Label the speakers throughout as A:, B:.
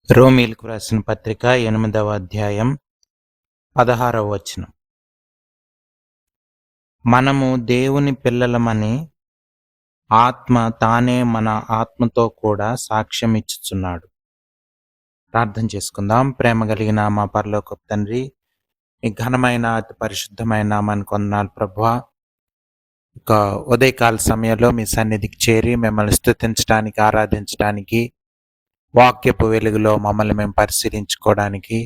A: రోమీయులకు రాసిన పత్రిక 8వ అధ్యాయం 16వ వచనం. మనము దేవుని పిల్లలమని ఆత్మ తానే మన ఆత్మతో కూడా సాక్ష్యం ఇచ్చుచున్నాడు. ప్రార్థన చేసుకుందాం. ప్రేమ కలిగిన మా పరలోకపు తండ్రి, ఈ ఘనమైన అతి పరిశుద్ధమైన నామానికి వందనాలు ప్రభువా. ఒక ఉదయకాల సమయంలో మీ సన్నిధికి చేరి మిమ్మల్ని స్తుతించడానికి, ఆరాధించడానికి, వాక్యపు వెలుగులో మమ్మల్ని మేము పరిశీలించుకోవడానికి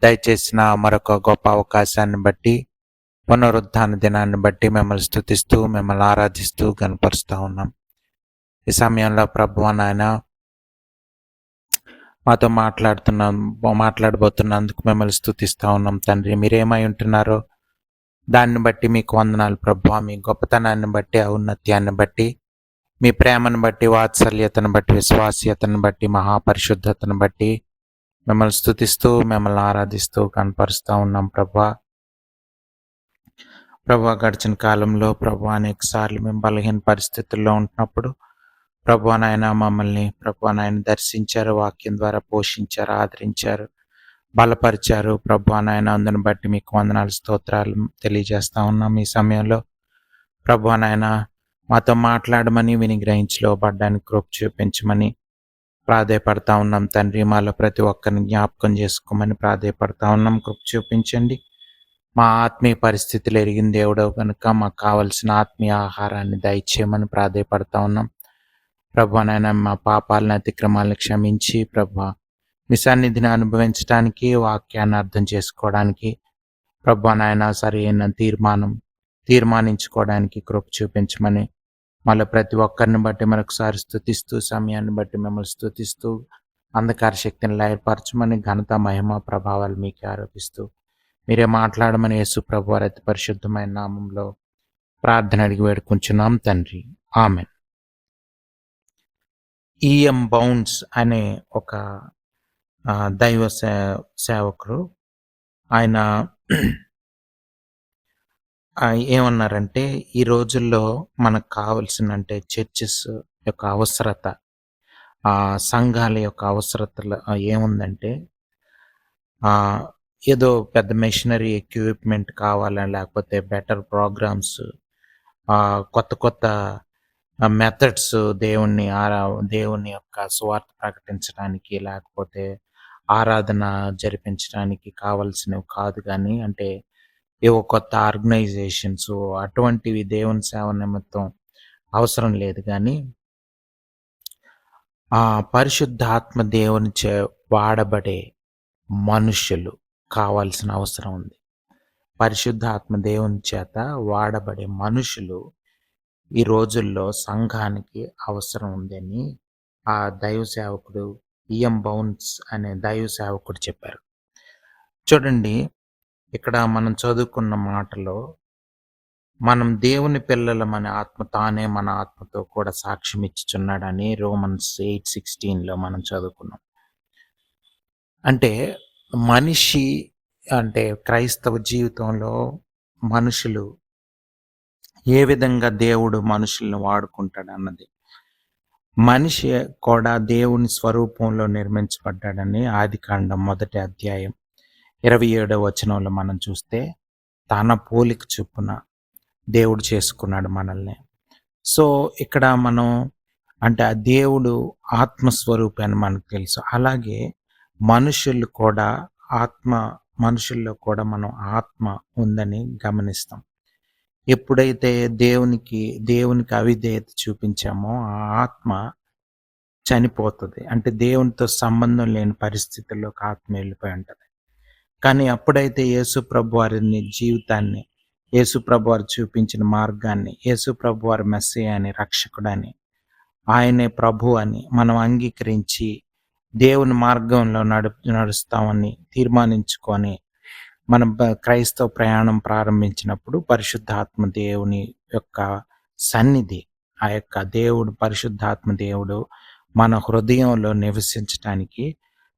A: దయచేసిన మరొక గొప్ప అవకాశాన్ని బట్టి, పునరుద్ధాన దినాన్ని బట్టి మిమ్మల్ని స్తుతిస్తూ, మిమ్మల్ని ఆరాధిస్తూ కనపరుస్తూ ఉన్నాం. ఈ సమయంలో ప్రభువా నాయన మాతో మాట్లాడబోతున్నందుకు మిమ్మల్ని స్తుతిస్తూ ఉన్నాం తండ్రి. మీరేమై ఉంటున్నారో దాన్ని బట్టి మీకు వందనాలు ప్రభువా. మీ గొప్పతనాన్ని బట్టి, ఔన్నత్యాన్ని బట్టి, మీ ప్రేమను బట్టి, వాత్సల్యతను బట్టి, విశ్వాస్యతను బట్టి, మహాపరిశుద్ధతను బట్టి మిమ్మల్ని స్తుతిస్తూ, మిమ్మల్ని ఆరాధిస్తూ కనపరుస్తూ ఉన్నాం ప్రభువా. గడిచిన కాలంలో ప్రభువా అనేక సార్లు మేము బలహీన పరిస్థితుల్లో ఉంటున్నప్పుడు ప్రభువా నాయన మమ్మల్ని ప్రభువా నాయన దర్శించారు, వాక్యం ద్వారా పోషించారు, ఆదరించారు, బలపరిచారు ప్రభువా నాయన. అందుని బట్టి మీకు వందనాలు, స్తోత్రాలు తెలియజేస్తా ఉన్నాం. ఈ సమయంలో ప్రభువా నాయన మాతో మాట్లాడమని, విని గ్రహించలోబడ్డానికి కృప చూపించమని ప్రాధేయపడతా ఉన్నాం తండ్రి. మాలో ప్రతి ఒక్కరిని జ్ఞాపకం చేసుకోమని ప్రాధేయపడతా ఉన్నాం. కృప చూపించండి. మా ఆత్మీయ పరిస్థితులు ఎరిగిన దేవుడవు కనుక మాకు కావలసిన ఆత్మీయ ఆహారాన్ని దయచేయమని ప్రాధేయపడతా ఉన్నాం ప్రభువా నాయన. మా పాపాలను, అతిక్రమాలను క్షమించి ప్రభువా మీ సన్నిధిని అనుభవించడానికి, వాక్యాన్ని అర్థం చేసుకోవడానికి ప్రభువా నాయన సరైన తీర్మానించుకోవడానికి కృప చూపించమని మళ్ళీ ప్రతి ఒక్కరిని బట్టి మరొకసారి స్తుతిస్తూ, సమయాన్ని బట్టి మిమ్మల్ని స్తుతిస్తూ, అంధకార శక్తిని లయపరచమని ఘనత, మహిమ, ప్రభావాలు మీకే ఆరోపిస్తూ మీరే మాట్లాడమని యేసు ప్రభు వారి అతి పరిశుద్ధమైన నామంలో ప్రార్థన అడిగి వేడుకుంటున్నాం తండ్రి. ఆమెన్. ఈఎం బౌండ్స్ అనే ఒక దైవ సేవకుడు ఆయన ఏమన్నారంటే, ఈ రోజుల్లో మనకు కావాల్సిన అంటే చర్చెస్ యొక్క అవసరత, సంఘాల యొక్క అవసరతలు ఏముందంటే ఏదో పెద్ద మెషినరీ ఎక్విప్మెంట్ కావాలని, లేకపోతే బెటర్ ప్రోగ్రామ్స్, కొత్త కొత్త మెథడ్స్ దేవుని యొక్క సువార్త ప్రకటించడానికి, లేకపోతే ఆరాధన జరిపించడానికి కావాల్సినవి కాదు. కానీ అంటే ఏవో కొత్త ఆర్గనైజేషన్స్ అటువంటివి దేవుని సేవ నిమిత్తం అవసరం లేదు. కానీ పరిశుద్ధాత్మ దేవుని వాడబడే మనుషులు కావాల్సిన అవసరం ఉంది. పరిశుద్ధాత్మ దేవుని చేత వాడబడే మనుషులు ఈ రోజుల్లో సంఘానికి అవసరం ఉందని ఆ దైవ సేవకుడు ఈఎం బౌన్స్ అనే దైవ సేవకుడు చెప్పారు. చూడండి, ఇక్కడ మనం చదువుకున్న మాటలో మనం దేవుని పిల్లలమని ఆత్మ తానే మన ఆత్మతో కూడా సాక్ష్యం ఇచ్చుచున్నాడని రోమన్స్ 8:16 మనం చదువుకున్నాం. అంటే మనిషి అంటే క్రైస్తవ జీవితంలో మనుషులు ఏ విధంగా దేవుడు మనుషుల్ని వాడుకుంటాడు అన్నది, మనిషి కూడా దేవుని స్వరూపంలో నిర్మించబడ్డాడని ఆదికాండం 1వ అధ్యాయం 27వ వచనంలో మనం చూస్తే, తన పోలిక చొప్పున దేవుడు చేసుకున్నాడు మనల్ని. సో ఇక్కడ మనం అంటే ఆ దేవుడు ఆత్మస్వరూపి అని మనకు తెలుసు. అలాగే మనుషుల్లో కూడా మనం ఆత్మ ఉందని గమనిస్తాం. ఎప్పుడైతే దేవునికి అవిధేయత చూపించామో ఆ ఆత్మ చనిపోతుంది. అంటే దేవునితో సంబంధం లేని పరిస్థితుల్లోకి ఆత్మ వెళ్ళిపోయి ఉంటుంది. కానీ అప్పుడైతే యేసుప్రభు వారిని జీవితాన్ని, యేసుప్రభు వారు చూపించిన మార్గాన్ని, యేసుప్రభు వారి మెస్సీయ అని, రక్షకుడని, ఆయనే ప్రభు అని మనం అంగీకరించి దేవుని మార్గంలో నడుస్తామని తీర్మానించుకొని మనం క్రైస్తవ ప్రయాణం ప్రారంభించినప్పుడు పరిశుద్ధాత్మ దేవుని యొక్క సన్నిధి, ఆ యొక్క పరిశుద్ధాత్మ దేవుడు మన హృదయంలో నివసించడానికి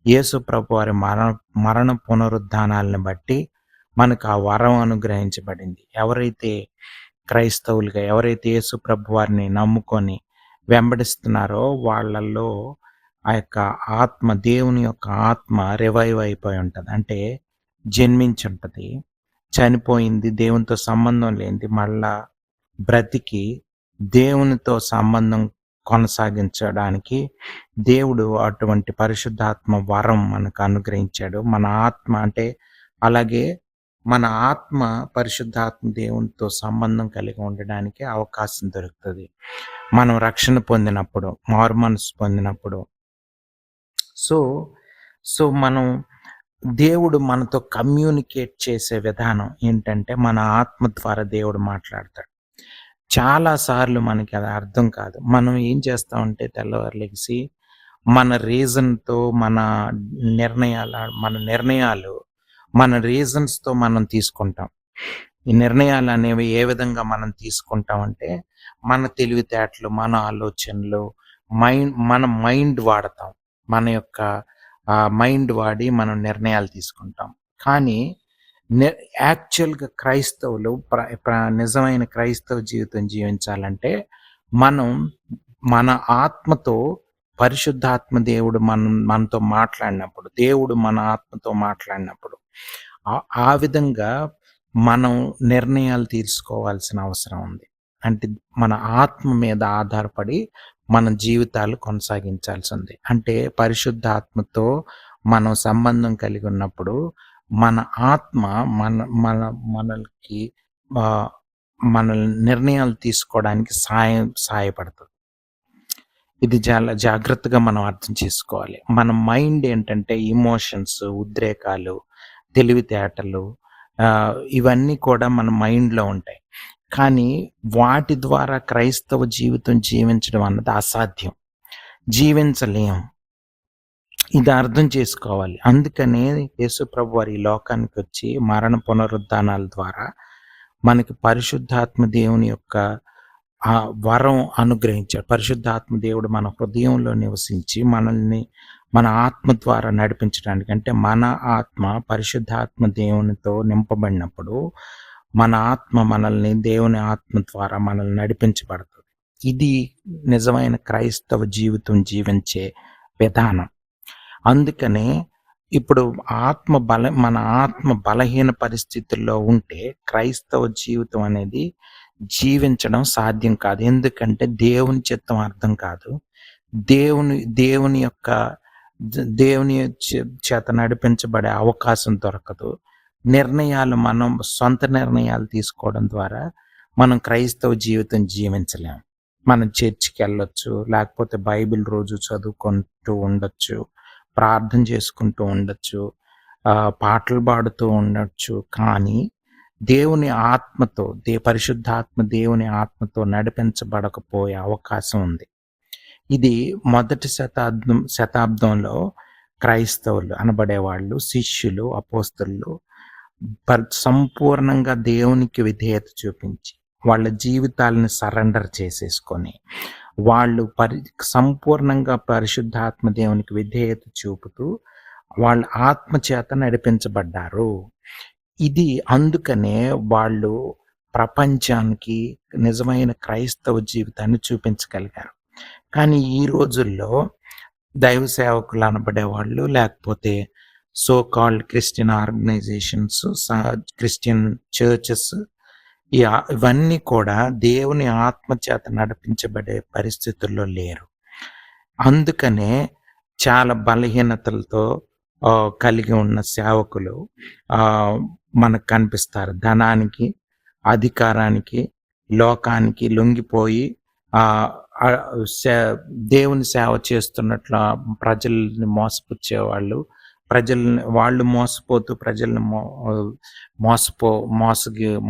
A: యేసు ప్రభు వారి మరణ పునరుద్ధానాలను బట్టి మనకు ఆ వరం అనుగ్రహించబడింది. ఎవరైతే యేసు ప్రభు వారిని నమ్ముకొని వెంబడిస్తున్నారో వాళ్ళల్లో ఆ యొక్క ఆత్మ, దేవుని యొక్క ఆత్మ రివైవ్ అయిపోయి ఉంటది. అంటే జన్మించుంటది. చనిపోయింది, దేవునితో సంబంధం లేనిది మళ్ళా బ్రతికి దేవునితో సంబంధం కొనసాగించడానికి దేవుడు అటువంటి పరిశుద్ధాత్మ వరం మనకు అనుగ్రహించాడు. మన ఆత్మ అంటే అలాగే మన ఆత్మ పరిశుద్ధాత్మ దేవునితో సంబంధం కలిగి ఉండడానికి అవకాశం దొరుకుతది. మనం రక్షణ పొందినప్పుడు, మారుమనసు పొందినప్పుడు. సో, మనం దేవుడు మనతో కమ్యూనికేట్ చేసే విధానం ఏంటంటే, మన ఆత్మ ద్వారా దేవుడు మాట్లాడతాడు. చాలా సార్లు మనకి అది అర్థం కాదు. మనం ఏం చేస్తామంటే తెల్లవారు లెగిసి మన రీజన్‌తో నిర్ణయాలు మన రీజన్స్‌తో మనం తీసుకుంటాం. ఈ నిర్ణయాలనేవి ఏ విధంగా మనం తీసుకుంటామంటే, మన తెలివితేటలు, మన ఆలోచనలు, మన మైండ్ వాడతాం. మన యొక్క మైండ్ వాడి మనం నిర్ణయాలు తీసుకుంటాం. కానీ యాక్చువల్‌గా క్రైస్తవులు నిజమైన క్రైస్తవ జీవితం జీవించాలంటే, మనం మన ఆత్మతో పరిశుద్ధాత్మ దేవుడు మనతో మాట్లాడినప్పుడు, దేవుడు మన ఆత్మతో మాట్లాడినప్పుడు, ఆ విధంగా మనం నిర్ణయాలు తీసుకోవాల్సిన అవసరం ఉంది. అంటే మన ఆత్మ మీద ఆధారపడి మన జీవితాలు కొనసాగించాల్సి ఉంది. అంటే పరిశుద్ధాత్మతో మనం సంబంధం కలిగి ఉన్నప్పుడు మన ఆత్మ మనకి మన నిర్ణయాలు తీసుకోవడానికి సహాయపడుతుంది. ఇది చాలా జాగ్రత్తగా మనం అర్థం చేసుకోవాలి. మన మైండ్ ఏంటంటే ఎమోషన్స్, ఉద్రేకాలు, తెలివితేటలు, ఇవన్నీ కూడా మన మైండ్‌లో ఉంటాయి. కానీ వాటి ద్వారా క్రైస్తవ జీవితం జీవించడం అన్నది అసాధ్యం. జీవించలేం. ఇది అర్థం చేసుకోవాలి. అందుకనే యేసుప్రభు వారు ఈ లోకానికి వచ్చి మరణ పునరుద్ధానాల ద్వారా మనకి పరిశుద్ధాత్మ దేవుని యొక్క వరం అనుగ్రహించాడు. పరిశుద్ధాత్మ దేవుడు మన హృదయంలో నివసించి మనల్ని మన ఆత్మ ద్వారా నడిపించడానికి, అంటే మన ఆత్మ పరిశుద్ధాత్మ దేవునితో నింపబడినప్పుడు మన ఆత్మ మనల్ని దేవుని ఆత్మ ద్వారా మనల్ని నడిపించబడుతుంది. ఇది నిజమైన క్రైస్తవ జీవితం జీవించే విధానం. అందుకనే ఇప్పుడు మన ఆత్మ బలహీన పరిస్థితుల్లో ఉంటే క్రైస్తవ జీవితం అనేది జీవించడం సాధ్యం కాదు. ఎందుకంటే దేవుని చిత్తం అర్థం కాదు. దేవుని చేత నడిపించబడే అవకాశం దొరకదు. మనం సొంత నిర్ణయాలు తీసుకోవడం ద్వారా మనం క్రైస్తవ జీవితం జీవించలేం. మనం చర్చికి వెళ్ళొచ్చు, లేకపోతే బైబిల్ రోజు చదువుకుంటూ ఉండొచ్చు, ప్రార్థన చేసుకుంటూ ఉండొచ్చు, పాటలు పాడుతూ ఉండొచ్చు. కానీ దేవుని ఆత్మతో, పరిశుద్ధాత్మ దేవుని ఆత్మతో నడిపించబడకపోయే అవకాశం ఉంది. ఇది మొదటి శతాబ్దంలో క్రైస్తవులు అనబడేవాళ్ళు, శిష్యులు, అపోస్తలులు సంపూర్ణంగా దేవునికి విధేయత చూపించి వాళ్ళ జీవితాలను సరెండర్ చేసేసుకొని వాళ్ళు సంపూర్ణంగా పరిశుద్ధాత్మ దేవునికి విధేయత చూపుతూ వాళ్ళ ఆత్మ చేత నడిపించబడ్డారు. ఇది అందుకనే వాళ్ళు ప్రపంచానికి నిజమైన క్రైస్తవ జీవితాన్ని చూపించగలిగారు. కానీ ఈ రోజుల్లో దైవ సేవకులు అనబడేవాళ్ళు, లేకపోతే so called Christian organisations, Christian churches, ఇవన్నీ కూడా దేవుని ఆత్మ చేత నడిపించబడే పరిస్థితుల్లో లేరు. అందుకనే చాలా బలహీనతలతో కలిగి ఉన్న సేవకులు మనకు కనిపిస్తారు. ధనానికి, అధికారానికి, లోకానికి లొంగిపోయి దేవుని సేవ చేస్తున్నట్లు ప్రజల్ని మోసపుచ్చేవాళ్ళు, వాళ్ళు మోసపోతూ ప్రజల్ని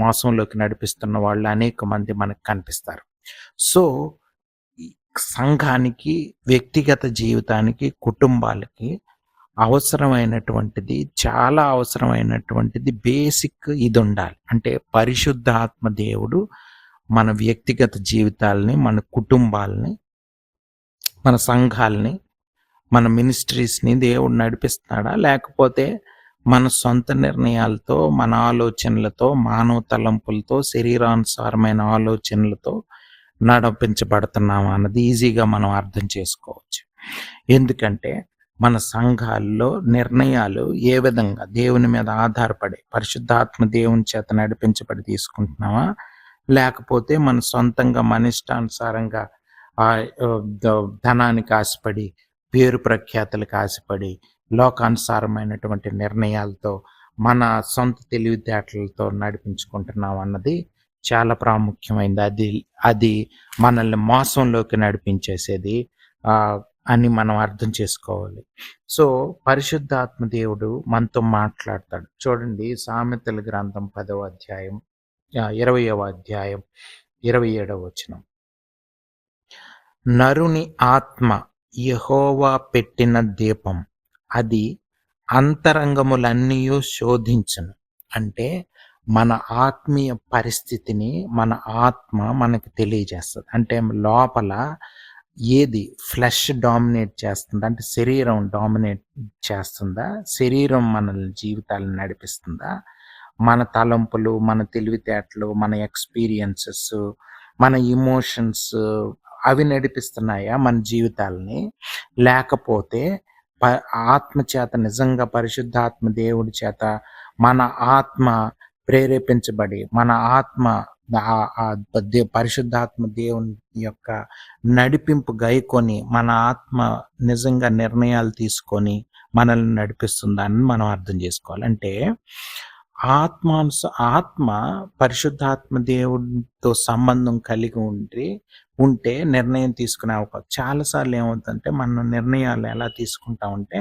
A: మోసంలోకి నడిపిస్తున్న వాళ్ళు అనేక మంది మనకు కనిపిస్తారు. సో సంఘానికి, వ్యక్తిగత జీవితానికి, కుటుంబాలకి చాలా అవసరమైనటువంటిది బేసిక్ ఇది ఉండాలి. అంటే పరిశుద్ధాత్మ దేవుడు మన వ్యక్తిగత జీవితాలని, మన కుటుంబాలని, మన సంఘాలని, మన మినిస్ట్రీస్ని దేవుడు నడిపిస్తున్నాడా, లేకపోతే మన సొంత నిర్ణయాలతో, మన ఆలోచనలతో, మానవ తలంపులతో, శరీరానుసారమైన ఆలోచనలతో నడిపించబడుతున్నామా అన్నది ఈజీగా మనం అర్థం చేసుకోవచ్చు. ఎందుకంటే మన సంఘాల్లో నిర్ణయాలు ఏ విధంగా దేవుని మీద ఆధారపడి పరిశుద్ధాత్మ దేవుని చేత నడిపించబడి తీసుకుంటున్నామా? లేకపోతే మన సొంతంగా మన ఇష్టానుసారంగా ధనానికి ఆశపడి, పేరు ప్రఖ్యాతులకు ఆశపడి, లోకానుసారమైనటువంటి నిర్ణయాలతో, మన సొంత తెలివితేటలతో నడిపించుకుంటున్నాం అన్నది చాలా ప్రాముఖ్యమైనది. అది మనల్ని మోసంలోకి నడిపించేసేది అని మనం అర్థం చేసుకోవాలి. సో, పరిశుద్ధాత్మ దేవుడు మనతో మాట్లాడతాడు. చూడండి, సామెతల గ్రంథం 10వ అధ్యాయం 20వ అధ్యాయం 27వ వచనం. నరుని ఆత్మ యెహోవా పెట్టిన దీపం, అది అంతరంగములన్నీయు శోధించును. అంటే మన ఆత్మీయ పరిస్థితిని మన ఆత్మ మనకు తెలియజేస్తుంది. అంటే లోపల ఏది ఫ్లెష్ డామినేట్ చేస్తుందా, అంటే శరీరం డామినేట్ చేస్తుందా, శరీరం మన జీవితాలను నడిపిస్తుందా, మన తలంపులు, మన తెలివితేటలు, మన ఎక్స్పీరియన్సెస్, మన ఇమోషన్స్ అవి నడిపిస్తున్నాయా మన జీవితాలని? లేకపోతే ఆత్మ చేత, నిజంగా పరిశుద్ధాత్మ దేవుడి చేత మన ఆత్మ ప్రేరేపించబడి, మన ఆత్మ పరిశుద్ధాత్మ దేవుని యొక్క నడిపింపు గైకొని, మన ఆత్మ నిజంగా నిర్ణయాలు తీసుకొని మనల్ని నడిపిస్తుందని మనం అర్థం చేసుకోవాలి. అంటే ఆత్మ పరిశుద్ధాత్మ దేవుడితో సంబంధం కలిగి ఉంటే నిర్ణయం తీసుకునే అవకాశం. చాలాసార్లు ఏమవుతుందంటే మన నిర్ణయాలు ఎలా తీసుకుంటామంటే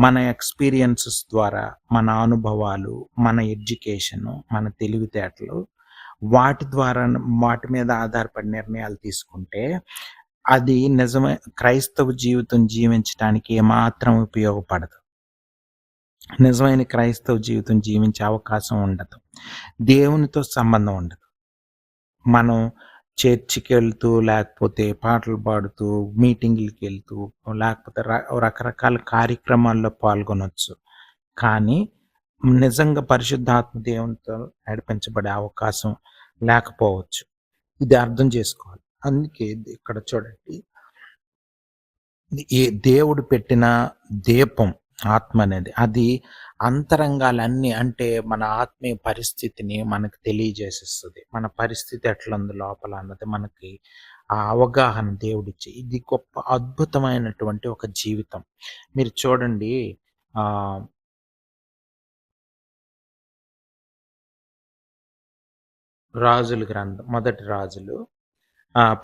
A: మన ఎక్స్పీరియన్సెస్ ద్వారా, మన అనుభవాలు, మన ఎడ్యుకేషను, మన తెలివితేటలు, వాటి మీద ఆధారపడి నిర్ణయాలు తీసుకుంటే అది నిజమే క్రైస్తవ జీవితం జీవించడానికి ఏమాత్రం ఉపయోగపడదు. నిజమైన క్రైస్తవ జీవితం జీవించే అవకాశం ఉండదు. దేవునితో సంబంధం ఉండదు. మనం చర్చికి వెళ్తూ, లేకపోతే పాటలు పాడుతూ, మీటింగులకి వెళ్తూ, లేకపోతే రకరకాల కార్యక్రమాల్లో పాల్గొనవచ్చు. కానీ నిజంగా పరిశుద్ధాత్మ దేవునితో నడిపించబడే అవకాశం లేకపోవచ్చు. ఇది అర్థం చేసుకోవాలి. అందుకే ఇక్కడ చూడండి, దేవుడు పెట్టిన దీపం ఆత్మ అనేది, అది అంతరంగాలన్నీ, అంటే మన ఆత్మీయ పరిస్థితిని మనకు తెలియజేసేస్తుంది. మన పరిస్థితి ఎట్లుంది లోపల అన్నది మనకి ఆ అవగాహన దేవుడిచ్చి, ఇది గొప్ప అద్భుతమైనటువంటి ఒక జీవితం. మీరు చూడండి, రాజుల గ్రంథం, మొదటి రాజులు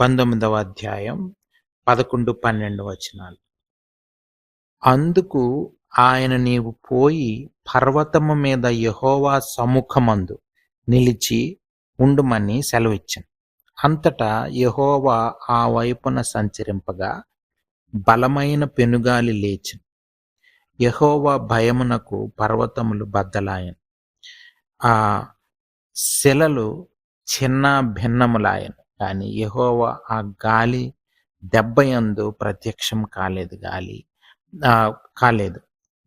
A: 19వ అధ్యాయం 11, 12 వచనాలు. అందుకు ఆయన, నీవు పోయి పర్వతము మీద యెహోవా సముఖమందు నిలిచి ఉండుమని సెలవిచ్చాను. అంతటా యెహోవా ఆ వైపున సంచరింపగా బలమైన పెనుగాలి లేచెను. యెహోవా భయమునకు పర్వతములు బద్దలాయెను, ఆ శిలలు చిన్న భిన్నములాయెను. కానీ యెహోవా ఆ గాలి దెబ్బయందు ప్రత్యక్షం కాలేదు.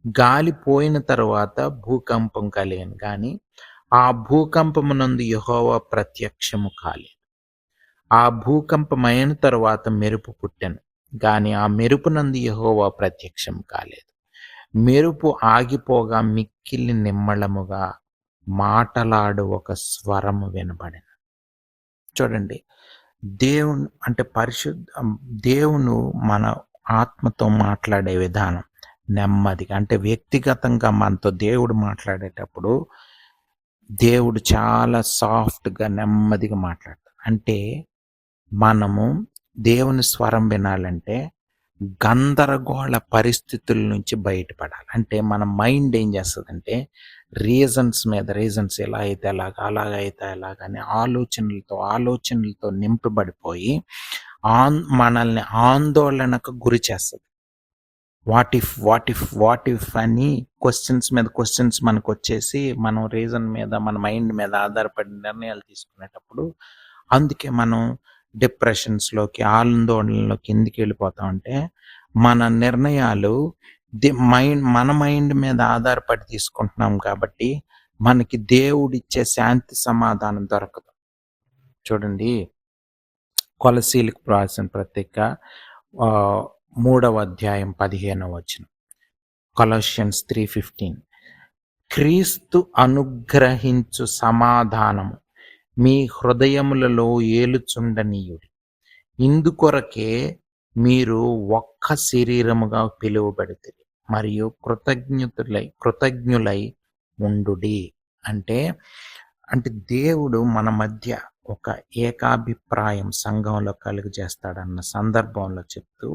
A: గాలి పోయిన తరువాత భూకంపం కలిగెను, కానీ ఆ భూకంపమునందు యెహోవా ప్రత్యక్షము కాలేదు. ఆ భూకంపమైన తరువాత మెరుపు పుట్టెను, కానీ ఆ మెరుపునందు యెహోవా ప్రత్యక్షం కాలేదు. మెరుపు ఆగిపోగా మిక్కిలి నిమ్మళముగా మాటలాడు ఒక స్వరము వినబడెను. చూడండి, దేవుని అంటే దేవుడు మన ఆత్మతో మాట్లాడే విధానం నెమ్మదిగా, అంటే వ్యక్తిగతంగా మనతో దేవుడు మాట్లాడేటప్పుడు దేవుడు చాలా సాఫ్ట్గా, నెమ్మదిగా మాట్లాడతాడు. అంటే మనము దేవుని స్వరం వినాలంటే గందరగోళ పరిస్థితుల నుంచి బయటపడాలి. అంటే మన మైండ్ ఏం చేస్తుందంటే రీజన్స్ ఎలా అయితే అలాగైతే అలాగని ఆలోచనలతో నింపబడిపోయి మనల్ని ఆందోళనకు గురి చేస్తుంది. వాట్ ఇఫ్ అని క్వశ్చన్స్ మీద క్వశ్చన్స్ మనకు వచ్చేసి, మనం రీజన్ మీద, మన మైండ్ మీద ఆధారపడి నిర్ణయాలు తీసుకునేటప్పుడు, అందుకే మనం డిప్రెషన్స్లోకి, ఆందోళనలోకి ఎందుకు వెళ్ళిపోతామంటే మన నిర్ణయాలు మన మైండ్ మీద ఆధారపడి తీసుకుంటున్నాం కాబట్టి మనకి దేవుడిచ్చే శాంతి సమాధానం దొరకదు. చూడండి, కొలసీలకు రాసిన పత్రిక 3వ అధ్యాయం 15వ వచనం. కొలొస్సియన్స్ 3:15. క్రీస్తు అనుగ్రహించు సమాధానము మీ హృదయములలో ఏలుచుండనీయుడి. ఇందుకొరకే మీరు ఒక్క శరీరముగా పిలువబడితిరి మరియు కృతజ్ఞులై ఉండుడి. అంటే అంటే దేవుడు మన మధ్య ఒక ఏకాభిప్రాయం సంఘంలో కలుగజేస్తాడన్న సందర్భంలో చెప్తూ,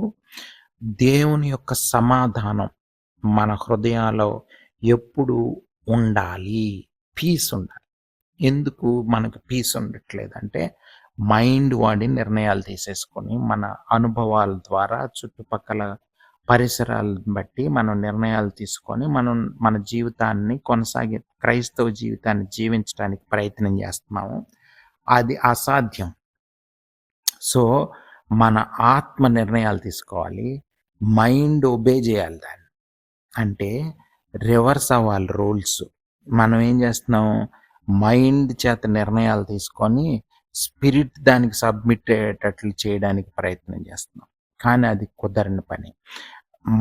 A: దేవుని యొక్క సమాధానం మన హృదయాల్లో ఎప్పుడు ఉండాలి. పీస్ ఉండాలి. ఎందుకు మనకు పీస్ ఉండట్లేదంటే, మైండ్ వాడి నిర్ణయాలు తీసేసుకొని, మన అనుభవాల ద్వారా చుట్టుపక్కల పరిసరాలను బట్టి మనం నిర్ణయాలు తీసుకొని, మనం మన జీవితాన్ని క్రైస్తవ జీవితాన్ని జీవించడానికి ప్రయత్నం చేస్తున్నాము. అది అసాధ్యం. సో, మన ఆత్మ నిర్ణయాలు తీసుకోవాలి. మైండ్ ఒబే చేయాలి దాన్ని. అంటే రివర్స్ అవ్వాలి రోల్స్. మనం ఏం చేస్తున్నాం, మైండ్ చేత నిర్ణయాలు తీసుకొని స్పిరిట్ దానికి సబ్మిట్ అయ్యేటట్లు చేయడానికి ప్రయత్నం చేస్తున్నాం. కానీ అది కుదరని పని.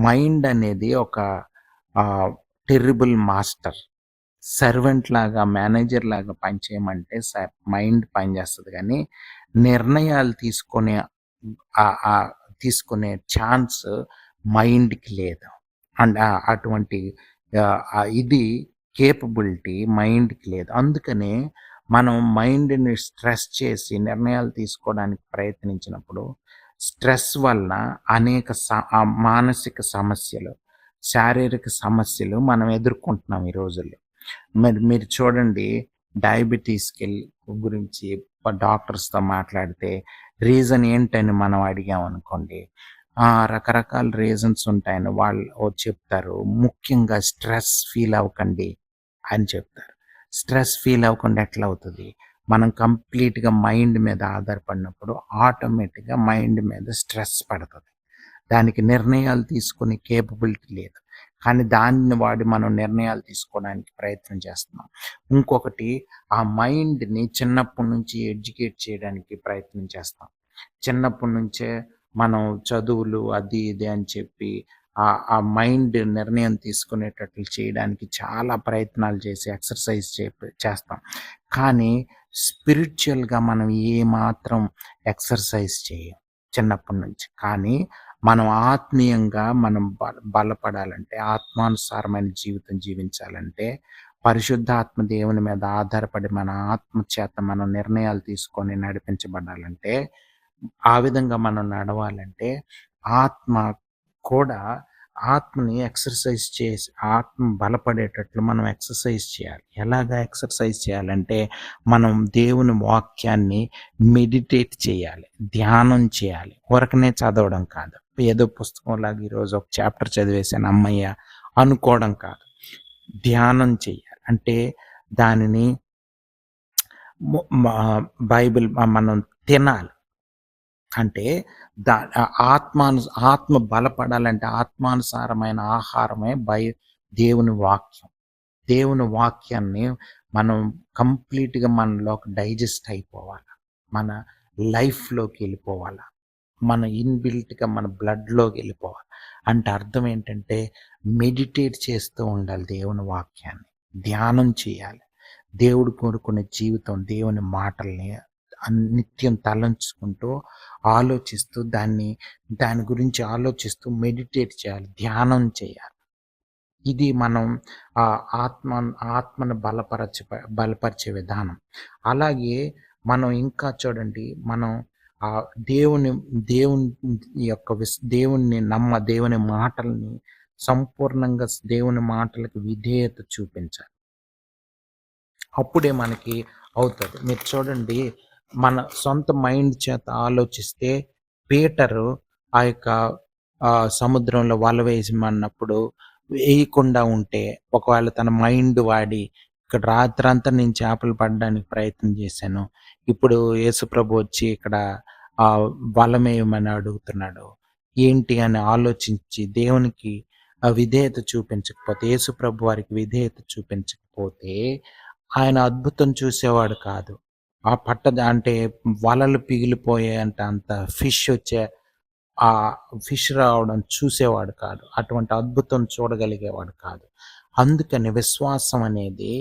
A: మైండ్ అనేది ఒక టెర్రిబుల్ మాస్టర్. సర్వెంట్ లాగా, మేనేజర్ లాగా పనిచేయమంటే మైండ్ పనిచేస్తుంది, కానీ నిర్ణయాలు తీసుకునే ఛాన్స్ మైండ్కి లేదు. అండ్ అటువంటి ఇది కేపబిలిటీ మైండ్కి లేదు. అందుకనే మనం మైండ్ని స్ట్రెస్ చేసి నిర్ణయాలు తీసుకోవడానికి ప్రయత్నించినప్పుడు స్ట్రెస్ వల్ల అనేక మానసిక సమస్యలు, శారీరక సమస్యలు మనం ఎదుర్కొంటున్నాం ఈ రోజుల్లో. మీరు చూడండి, డయాబెటీస్కి గురించి డాక్టర్స్తో మాట్లాడితే రీజన్ ఏంటని మనం అడిగామనుకోండి, రకరకాల రీజన్స్ ఉంటాయని వాళ్ళు చెప్తారు. ముఖ్యంగా స్ట్రెస్ ఫీల్ అవ్వకండి అని చెప్తారు. స్ట్రెస్ ఫీల్ అవ్వకుండా ఎట్లా అవుతుంది? మనం కంప్లీట్గా మైండ్ మీద ఆధారపడినప్పుడు ఆటోమేటిక్గా మైండ్ మీద స్ట్రెస్ పడుతుంది. దానికి నిర్ణయాలు తీసుకునే కేపబిలిటీ లేదు, కానీ దాన్ని వాడి మనం నిర్ణయాలు తీసుకోవడానికి ప్రయత్నం చేస్తున్నాం. ఇంకొకటి, ఆ మైండ్ని చిన్నప్పటి నుంచి ఎడ్యుకేట్ చేయడానికి ప్రయత్నం చేస్తాం. చిన్నప్పటి నుంచే మనం చదువులు అది ఇది అని చెప్పి ఆ మైండ్ నిర్ణయం తీసుకునేటట్లు చేయడానికి చాలా ప్రయత్నాలు చేసి ఎక్సర్సైజ్ చేస్తాం. కానీ స్పిరిచువల్గా మనం ఏమాత్రం ఎక్సర్సైజ్ చేయం చిన్నప్పటి నుంచి. కానీ మనం ఆత్మీయంగా మనం బలపడాలంటే, ఆత్మానుసారమైన జీవితం జీవించాలంటే, పరిశుద్ధాత్మ దేవుని మీద ఆధారపడి మన ఆత్మ చేత మనం నిర్ణయాలు తీసుకొని నడిపించబడాలంటే, ఆ విధంగా మనం నడవాలంటే ఆత్మ కూడా ఆత్మని ఎక్సర్సైజ్ చేసి ఆత్మ బలపడేటట్లు మనం ఎక్సర్సైజ్ చేయాలి. ఎలాగా ఎక్సర్సైజ్ చేయాలంటే, మనం దేవుని వాక్యాన్ని మెడిటేట్ చేయాలి, ధ్యానం చేయాలి. ఊరకనే చదవడం కాదు, ఏదో పుస్తకంలాగా ఈరోజు ఒక చాప్టర్ చదివేసాను అమ్మయ్య అనుకోవడం కాదు. ధ్యానం చేయాలి. అంటే దానిని బైబిల్ మనం తినాలి. అంటే ఆత్మ బలపడాలంటే ఆత్మానుసారమైన ఆహారమే దేవుని వాక్యం. దేవుని వాక్యాన్ని మనం కంప్లీట్గా మనలోకి డైజెస్ట్ అయిపోవాలి, మన లైఫ్లోకి వెళ్ళిపోవాలి, మన ఇన్బిల్ట్గా మన బ్లడ్లోకి వెళ్ళిపోవాలి. అంటే అర్థం ఏంటంటే, మెడిటేట్ చేస్తూ ఉండాలి, దేవుని వాక్యాన్ని ధ్యానం చేయాలి. దేవుడు కోరుకునే జీవితం, దేవుని మాటల్ని నిత్యం తలంచుకుంటూ ఆలోచిస్తూ దాని గురించి ఆలోచిస్తూ మెడిటేట్ చేయాలి, ధ్యానం చేయాలి. ఇది మనం ఆత్మను బలపరిచే విధానం. అలాగే మనం ఇంకా చూడండి, మనం దేవుని దేవుని మాటల్ని సంపూర్ణంగా దేవుని మాటలకు విధేయత చూపించాలి. అప్పుడే మనకి అవుతుంది. మీరు చూడండి, మన సొంత మైండ్ చేత ఆలోచిస్తే పీటరు ఆ యొక్క సముద్రంలో వల వేయమన్నప్పుడు వేయకుండా ఉంటే, ఒకవేళ తన మైండ్ వాడి ఇక్కడ రాత్రంతా నేను చేపలు పడడానికి ప్రయత్నం చేశాను, ఇప్పుడు యేసుప్రభు వచ్చి ఇక్కడ వలమేయమని అడుగుతున్నాడు ఏంటి అని ఆలోచించి దేవునికి విధేయత చూపించకపోతే, యేసుప్రభు వారికి విధేయత చూపించకపోతే ఆయన అద్భుతం చూసేవాడు కాదు. అంటే వలలు పిగిలిపోయే అంత ఫిష్ వచ్చే ఆ ఫిష్ రావడం చూసేవాడు కాదు. అటువంటి అద్భుతం చూడగలిగేవాడు కాదు. అందుకని విశ్వాసం అనేది,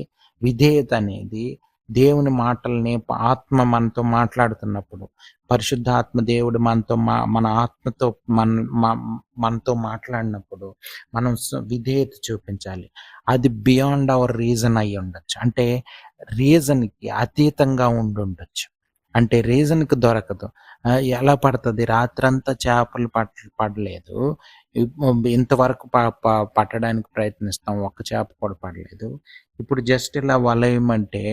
A: విధేయత అనేది దేవుని మాటల్ని ఆత్మ మనతో మాట్లాడుతున్నప్పుడు, పరిశుద్ధాత్మ దేవుడు మన ఆత్మతో మన మ మనతో మాట్లాడినప్పుడు మనం విధేయత చూపించాలి. అది బియాండ్ అవర్ రీజన్ అయ్యుండొచ్చు. అంటే రీజన్‌కి అతీతంగా ఉండుండొచ్చు. అంటే రీజన్‌కి దొరకదు. ఎలా పడతది? రాత్రంతా చేపలు పడలేదు. ఇంతవరకు ప ప పట్టడానికి ప్రయత్నిస్తాం. ఒక్క చేప కూడా పడలేదు. ఇప్పుడు జస్ట్ ఇలా వలేయమంటే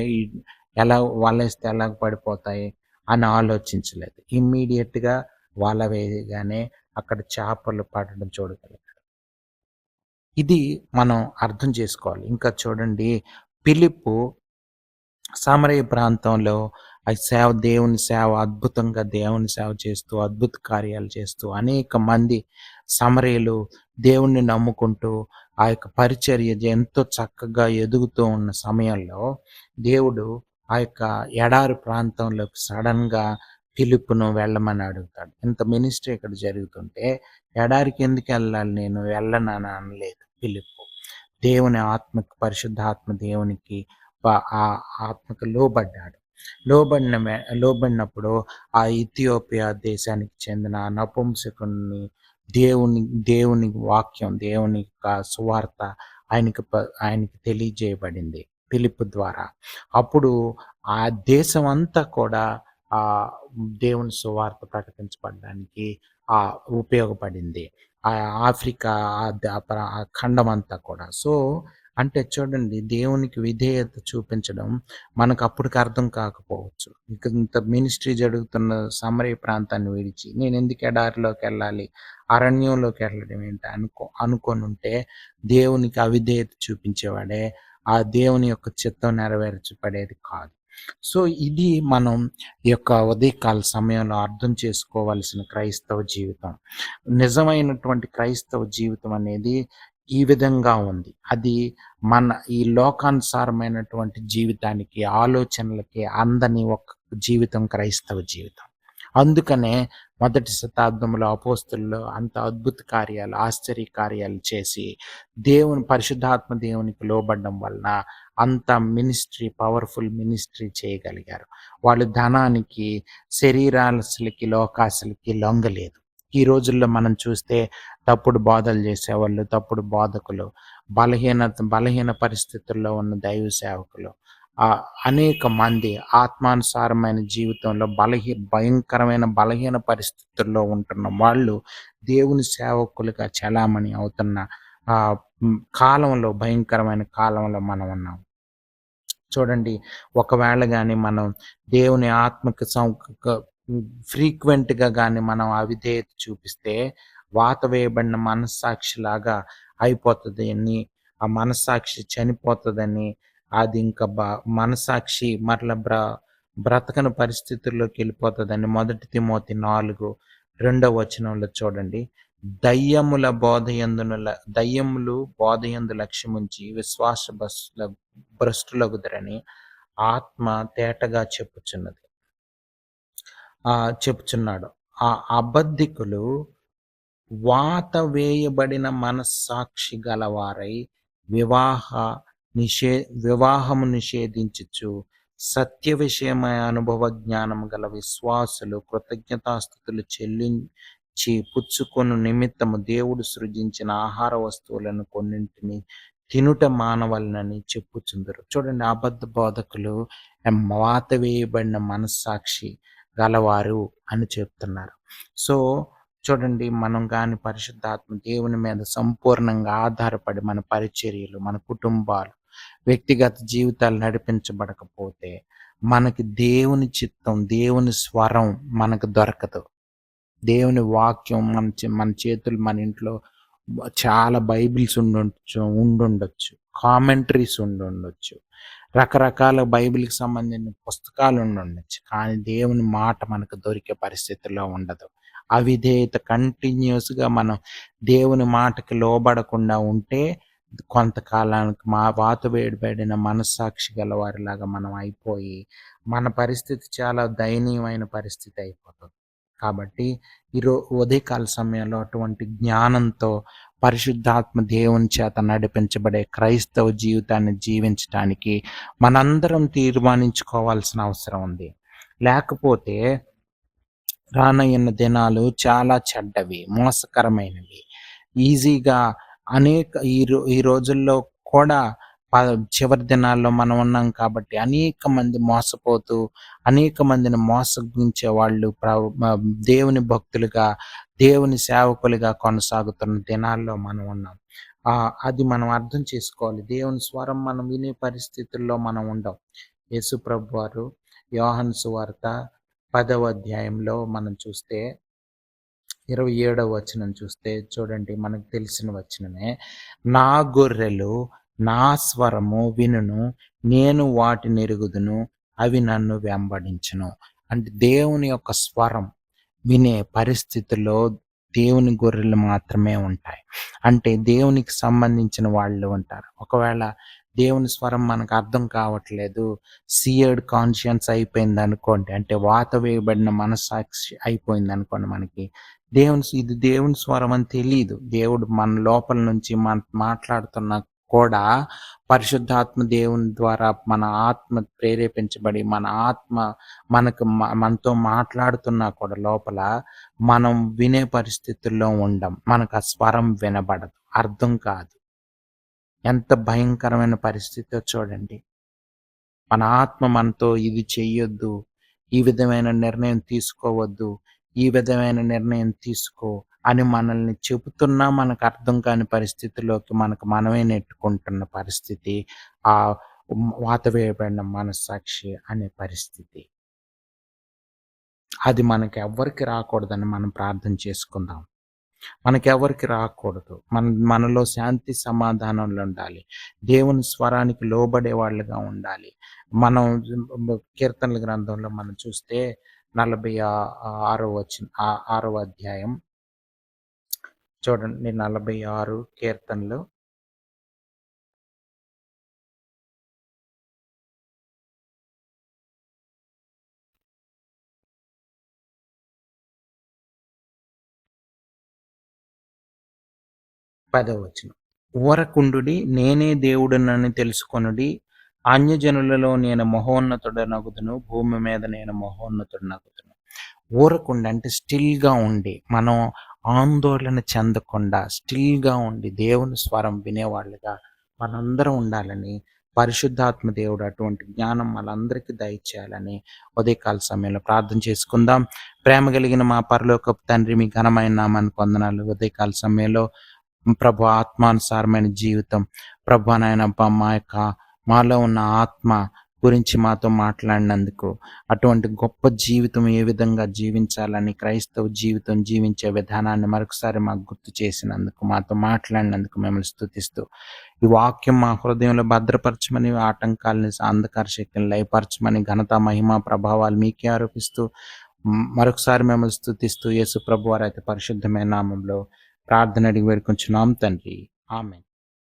A: ఎలా వలేస్తే ఎలాగ పడిపోతాయి అని ఆలోచించలేదు. ఇమ్మీడియేట్‌గా వల వేయగానే అక్కడ చేపలు పడడం చూడగలిగాడు. ఇది మనం అర్థం చేసుకోవాలి. ఇంకా చూడండి, ఫిలిప్పు సమరయ ప్రాంతంలో దేవుని సేవ అద్భుతంగా దేవుని సేవ చేస్తూ, అద్భుత కార్యాలు చేస్తూ, అనేక మంది సమరయులు దేవుణ్ణి నమ్ముకుంటూ, ఆ యొక్క పరిచర్య ఎంతో చక్కగా ఎదుగుతూ ఉన్న సమయంలో, దేవుడు ఆ యొక్క ఎడారి ప్రాంతంలోకి సడన్‌గా ఫిలిప్పును వెళ్ళమని అడుగుతాడు. ఇంత మినిస్ట్రీ ఇక్కడ జరుగుతుంటే, ఎడారికి ఎందుకెళ్ళాలి నేను? వెళ్ళనని అనలేదు ఫిలిప్పు. దేవుని ఆత్మకు, పరిశుద్ధాత్మ దేవునికి ఆ ఆత్మకు లోబడ్డాడు. లోబడినప్పుడు ఆ ఇథియోపియా దేశానికి చెందిన నపుంసకుడిని దేవుని దేవుని వాక్యం, దేవుని యొక్క సువార్త ఆయనకి తెలియజేయబడింది ఫిలిప్పు ద్వారా. అప్పుడు ఆ దేశమంతా కూడా దేవుని సువార్త ప్రకటించబడడానికి ఉపయోగపడింది. ఆఫ్రికా ఆ ఖండమంతా కూడా. సో, అంటే చూడండి, దేవునికి విధేయత చూపించడం మనకు అప్పటికి అర్థం కాకపోవచ్చు. ఇంత మినిస్ట్రీ జరుగుతున్న సమరయ ప్రాంతాన్ని విడిచి నేనెందుకు ఎడారిలోకెళ్ళాలి, అరణ్యంలోకెళ్ళడం ఏంటి అనుకోనుంటే, దేవునికి అవిధేయత చూపించేవాడే ఆ దేవుని యొక్క చిత్తం నెరవేర్చబడేది కాదు. సో, ఇది మనం ఈ యొక్క ఉదయకాల సమయంలో అర్థం చేసుకోవాల్సిన క్రైస్తవ జీవితం. నిజమైనటువంటి క్రైస్తవ జీవితం అనేది ఈ విధంగా ఉంది. అది మన ఈ లోకానుసారమైనటువంటి జీవితానికి, ఆలోచనలకి అందని ఒక జీవితం క్రైస్తవ జీవితం. అందుకనే మొదటి శతాబ్దంలో అపోస్తలులు అంత అద్భుత కార్యాలు, ఆశ్చర్య కార్యాలు చేసి పరిశుద్ధాత్మ దేవునికి లోబడడం వలన అంత పవర్ఫుల్ మినిస్ట్రీ చేయగలిగారు. వాళ్ళు ధనానికి, శరీరాశలకి, లోకాశలకి లొంగలేదు. ఈ రోజుల్లో మనం చూస్తే తప్పుడు బోధలు చేసేవాళ్ళు, తప్పుడు బోధకులు, బలహీన పరిస్థితుల్లో ఉన్న దైవ సేవకులు, అనేక మంది ఆత్మానుసారమైన జీవితంలో భయంకరమైన బలహీన పరిస్థితుల్లో ఉంటున్న వాళ్ళు దేవుని సేవకులుగా చలామణి అవుతున్న కాలంలో, భయంకరమైన కాలంలో మనం ఉన్నాం. చూడండి, ఒకవేళ గాని మనం దేవుని ఆత్మకు ఫ్రీక్వెంట్‌గా గాని మనం అవిధేయత చూపిస్తే, వాత వేయబడిన మనస్సాక్షిలాగా అయిపోతది అని, ఆ మనస్సాక్షి చనిపోతదని, అది ఇంకా మనస్సాక్షి మరల బ్రతకని పరిస్థితుల్లోకి వెళ్ళిపోతదని మొదటి తిమోతి 4:2 చూడండి. దయ్యములు బోధయందు లక్ష్యముంచి విశ్వాస భ్రష్టులగుదురని ఆత్మ తేటగా చెప్పుచున్నాడు. ఆ అబద్ధికులు వాత వేయబడిన మనస్సాక్షి గలవారై వివాహము నిషేధించుచు సత్య విషయమై అనుభవ జ్ఞానం గల విశ్వాసులు కృతజ్ఞతాస్తుతులు చెల్లించి పుచ్చుకొను నిమిత్తము దేవుడు సృజించిన ఆహార వస్తువులను కొన్నింటిని తినుట మానవలనని చెప్పుచుందరు. చూడండి, అబద్ధ బోధకులు వాత వేయబడిన మనస్సాక్షి గలవారు అని చెప్తున్నారు. సో, చూడండి, మనం గాని పరిశుద్ధాత్మ దేవుని మీద సంపూర్ణంగా ఆధారపడి మన పరిచర్యలు, మన కుటుంబాలు, వ్యక్తిగత జీవితాలు నడిపించబడకపోతే మనకి దేవుని చిత్తం, దేవుని స్వరం మనకు దొరకదు. దేవుని వాక్యం మన చేతులు, మన ఇంట్లో చాలా బైబిల్స్ ఉండుండొచ్చు, కామెంటరీస్ ఉండుండొచ్చు, రకరకాల బైబిల్కి సంబంధించిన పుస్తకాలు ఉండుండొచ్చు. కానీ దేవుని మాట మనకు దొరికే పరిస్థితుల్లో ఉండదు. అవిధేయత కంటిన్యూస్గా మనం దేవుని మాటకి లోబడకుండా ఉంటే కొంతకాలానికి వాత వేయబడిన మనస్సాక్షి గల వారిలాగా మనం అయిపోయి మన పరిస్థితి చాలా దయనీయమైన పరిస్థితి అయిపోతుంది. కాబట్టి ఉదయకాల సమయంలో అటువంటి జ్ఞానంతో పరిశుద్ధాత్మ దేవుని చేత నడిపించబడే క్రైస్తవ జీవితాన్ని జీవించటానికి మనందరం తీర్మానించుకోవాల్సిన అవసరం ఉంది. లేకపోతే రానున్న దినాలు చాలా చెడ్డవి, మోసకరమైనవి. ఈజీగా ఈ రోజుల్లో కూడా చివరి దినాల్లో మనం ఉన్నాం కాబట్టి అనేక మంది మోసపోతూ, అనేక మందిని మోసగించే వాళ్ళు దేవుని భక్తులుగా, దేవుని సేవకులుగా కొనసాగుతున్న దినాల్లో మనం ఉన్నాం. అది మనం అర్థం చేసుకోవాలి. దేవుని స్వరం మనం వినే పరిస్థితుల్లో మనం ఉండం. యేసు ప్రభువారు యోహాను సువార్త 10వ అధ్యాయంలో మనం చూస్తే 27వ వచనం చూస్తే చూడండి, మనకు తెలిసిన వచనమే. నా గొర్రెలు నా స్వరము వినును, నేను వాటిని ఎరుగుదును, అవి నన్ను వెంబడించును. అంటే దేవుని యొక్క స్వరం వినే పరిస్థితుల్లో దేవుని గొర్రెలు మాత్రమే ఉంటాయి. అంటే దేవునికి సంబంధించిన వాళ్ళు ఉంటారు. ఒకవేళ దేవుని స్వరం మనకు అర్థం కావట్లేదు, సియర్డ్ కాన్షియన్స్ అయిపోయింది అనుకోండి, అంటే వాత వేయబడిన మనస్సాక్షి అయిపోయింది అనుకోండి, మనకి ఇది దేవుని స్వరం అని తెలియదు. దేవుడు మన లోపల నుంచి మాట్లాడుతున్నా కూడా పరిశుద్ధాత్మ దేవుని ద్వారా మన ఆత్మ ప్రేరేపించబడి మన ఆత్మ మనతో మాట్లాడుతున్నా కూడా లోపల మనం వినే పరిస్థితుల్లో ఉండం. మనకు ఆ స్వరం వినబడదు, అర్థం కాదు. ఎంత భయంకరమైన పరిస్థితో చూడండి. మన ఆత్మ మనతో ఇది చెయ్యొద్దు, ఈ విధమైన నిర్ణయం తీసుకోవద్దు, ఈ విధమైన నిర్ణయం తీసుకో అని మనల్ని చెబుతున్నా మనకు అర్థం కాని పరిస్థితిలోకి మనమే నెట్టుకుంటున్న పరిస్థితి ఆ వాత వేయబడిన మనస్సాక్షి అనే పరిస్థితి. అది మనకి ఎవ్వరికి రాకూడదని మనం ప్రార్థన చేసుకుందాం. మనకెవరికి రాకూడదు. మనలో శాంతి సమాధానాలు ఉండాలి. దేవుని స్వరానికి లోబడే వాళ్ళుగా ఉండాలి. మనం కీర్తనల గ్రంథంలో మనం చూస్తే 6వ అధ్యాయం చూడండి, 46 కీర్తనలు 10వ వచనం. ఊరకుండుడి, నేనే దేవుడనని తెలుసుకొనుడి, అన్యజనులలో నేను మహోన్నతుడనగుదును, భూమి మీద నేను మహోన్నతుడనగుదును. ఊరకుండి అంటే స్టిల్గా ఉండి, మనం ఆందోళన చెందకుండా స్టిల్గా ఉండి దేవుని స్వరం వినేవాళ్ళుగా మనందరం ఉండాలని పరిశుద్ధాత్మ దేవుడు అటువంటి జ్ఞానం మనందరికీ దయచేయాలని ఉదయకాల సమయంలో ప్రార్థన చేసుకుందాం. ప్రేమ కలిగిన మా పరలోకపు తండ్రి, మీ ఘనమైన నామానికి వందనాలు. ఉదయకాల సమయంలో ప్రభు ఆత్మానుసారమైన జీవితం, ప్రభు నాయన మాలో ఉన్న ఆత్మ గురించి మాతో మాట్లాడినందుకు, అటువంటి గొప్ప జీవితం ఏ విధంగా జీవించాలని క్రైస్తవ జీవితం జీవించే విధానాన్ని మరొకసారి మాకు గుర్తు చేసినందుకు, మాతో మాట్లాడినందుకు మిమ్మల్ని స్తుతిస్తూ, ఈ వాక్యం మా హృదయంలో భద్రపరచమని, ఆటంకాలని అంధకార శక్తిని లయపరచమని, ఘనత మహిమ ప్రభావాలు మీకే ఆరోపిస్తూ మరొకసారి మిమ్మల్ని స్తుతిస్తూ యేసు ప్రభు వారి అయితే పరిశుద్ధమైన నామంలో ప్రార్థన అడిగి వేడుకొంచున్నాం తండ్రి. ఆమేన్.